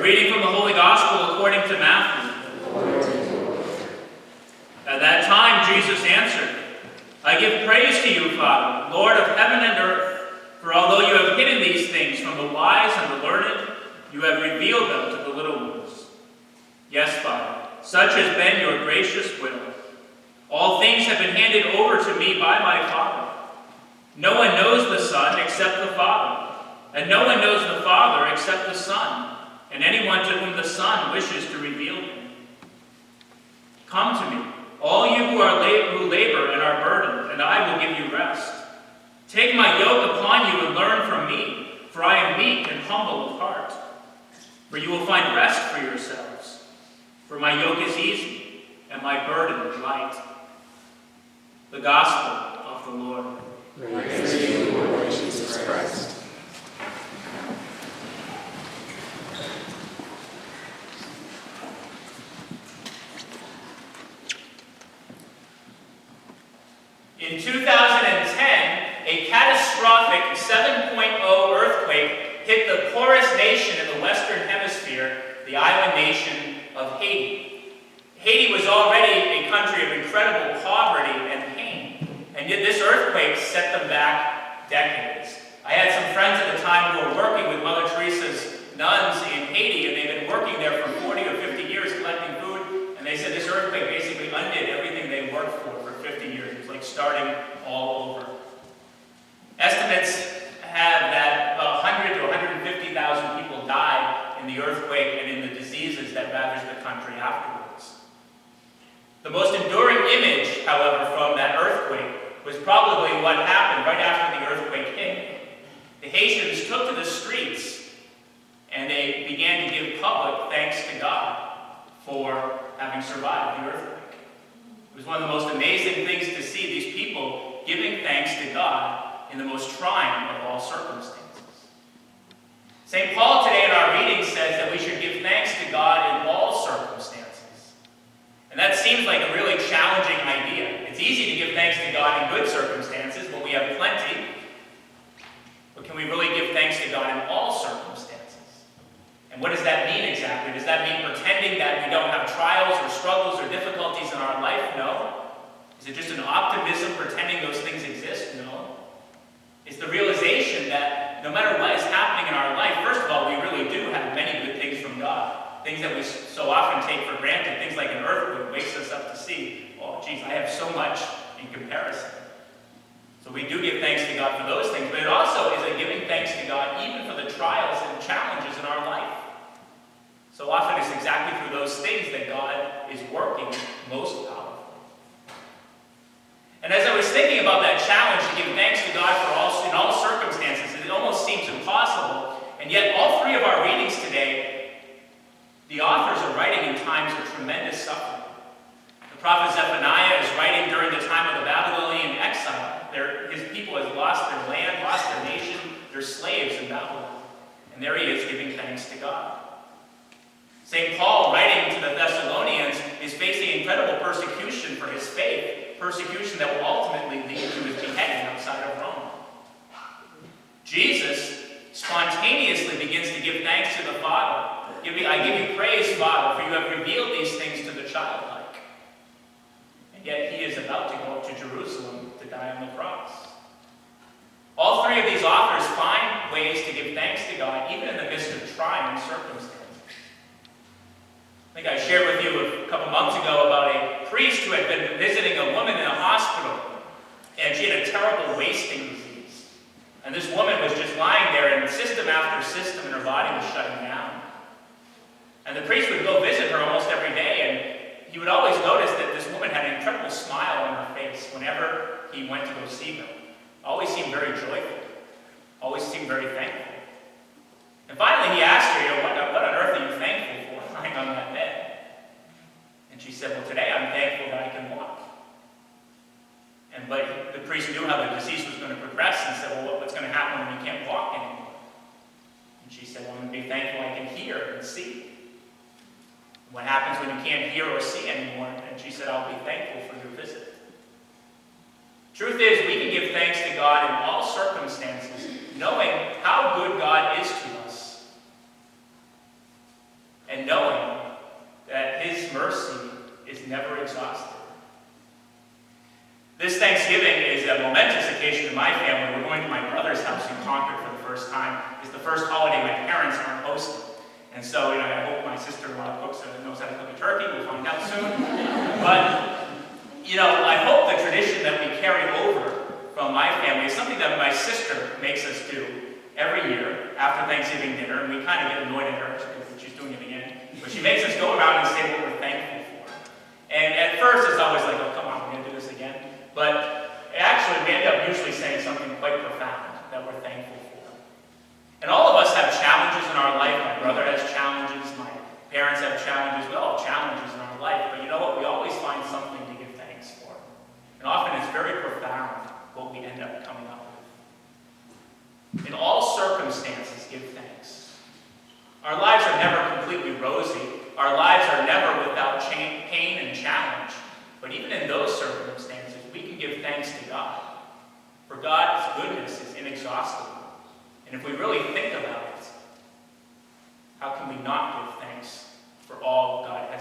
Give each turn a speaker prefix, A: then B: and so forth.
A: reading from the Holy Gospel according to Matthew. At that time Jesus answered, I give praise to you, Father, Lord of heaven and earth, for although you have hidden these things from the wise and the learned, you have revealed them to the little ones. Yes, Father, such has been your gracious will. All things have been handed over to me by my Father. No one knows the Son except the Father, and no one knows the Father except the Son, and anyone to whom the Son wishes to reveal him. Come to me, all you who labor and are burdened, and I will give you rest. Take my yoke upon you and learn from me, for I am meek and humble of heart. For you will find rest for yourselves. For my yoke is easy, and my burden is light. The Gospel of the Lord.
B: Praise to you, Lord Jesus Christ.
A: In 2010, a catastrophic 7.0 earthquake hit the poorest nation in the Western Hemisphere, the island nation of Haiti. Haiti was already a country of incredible poverty and pain, and yet this earthquake set them back decades. I had some friends at the time who were working with Mother Teresa's nuns in Haiti, and they've been working there for 40 or 50 years collecting food, and they said this earthquake basically undid everything they worked for 50 years. It was like starting all over. Estimates have that 100 to 150,000 people died in the earthquake and in the diseases that ravaged the country afterwards. The most enduring image, however, from that earthquake was probably what happened right after the earthquake hit. The Haitians took to the streets and they began to give public thanks to God for having survived the earthquake. It was one of the most amazing things to see these people giving thanks to God in the most trying of all circumstances. St. Paul today in our reading says that we should give thanks to God in all circumstances. And that seems like a really challenging idea. It's easy to give thanks to God in good circumstances when we have plenty. But can we really give thanks to God in all circumstances? And what does that mean exactly? Does that mean pretending that we don't have trials or struggles or difficulties in our life? No. Is it just an optimism pretending those things exist? No. It's the realization that no matter what is happening in our life, first of all, we really do have many good things from God. Things that we so often take for granted. Things like an earthquake wakes us up to see, oh, geez, I have so much in comparison. So we do give thanks to God for those things, but it also is a giving thanks to God even for the trials and challenges in our life. So often it's exactly through those things that God is working most powerfully. And as I was thinking about that challenge to give thanks to God in all circumstances, it almost seems impossible. And yet all three of our readings today, the authors are writing in times of tremendous suffering. The prophet Zephaniah is writing during the time of the Babylonian exile. His people have lost their land, lost their nation, they're slaves in Babylon. And there he is giving thanks to God. St. Paul, writing to the Thessalonians, is facing incredible persecution for his faith, persecution that will ultimately lead to his beheading outside of Rome. Jesus spontaneously begins to give thanks to the Father. I give you praise, Father, for you have revealed these things to the childlike. And yet he is about to go up to Jerusalem to die on the cross. All three of these authors find ways to give thanks to God, even in the midst of trying circumstances. I think I shared with you a couple months ago about a priest who had been visiting a woman in a hospital, and she had a terrible wasting disease. And this woman was just lying there, and system after system in her body was shutting down. And the priest would go visit her almost every day, and he would always notice that this woman had an incredible smile on her face whenever he went to go see her. Always seemed very joyful. Always seemed very thankful. And finally he asked her, what on earth are you thankful for lying on that bed? And she said, well, today I'm thankful that I can walk. But the priest knew how the disease was going to progress and said, well, what's going to happen when you can't walk anymore? And she said, well, I'm going to be thankful I can hear and see. What happens when you can't hear or see anymore? And she said, I'll be thankful for your visit. Truth is, we can give thanks to God in all circumstances, knowing how good God is to us. and knowing that His mercy is never exhausted. This Thanksgiving is a momentous occasion in my family. We're going to my brother's house in Concord for the first time. It's the first holiday my parents aren't hosting. And so, I hope my sister-in-law knows how to cook a turkey. We'll find out soon. But, I hope the tradition that we carry over from my family is something that my sister makes us do every year after Thanksgiving dinner. And we kind of get annoyed at her because she's doing it again. But she makes us go around and say what we're thankful for. And at first, it's always like, oh, come on, we're going to do this again. But actually, we end up usually saying something quite profound that we're thankful for. And all of us have challenges in our life. My brother has challenges. My parents have challenges. We all have challenges in our life. But you know what? We always find something to give thanks for. And often it's very profound what we end up coming up with. In all circumstances, give thanks. Our lives are never completely rosy. Our lives are never without pain and challenge. But even in those circumstances, we can give thanks to God. For God's goodness is inexhaustible. And if we really think about it, how can we not give thanks for all God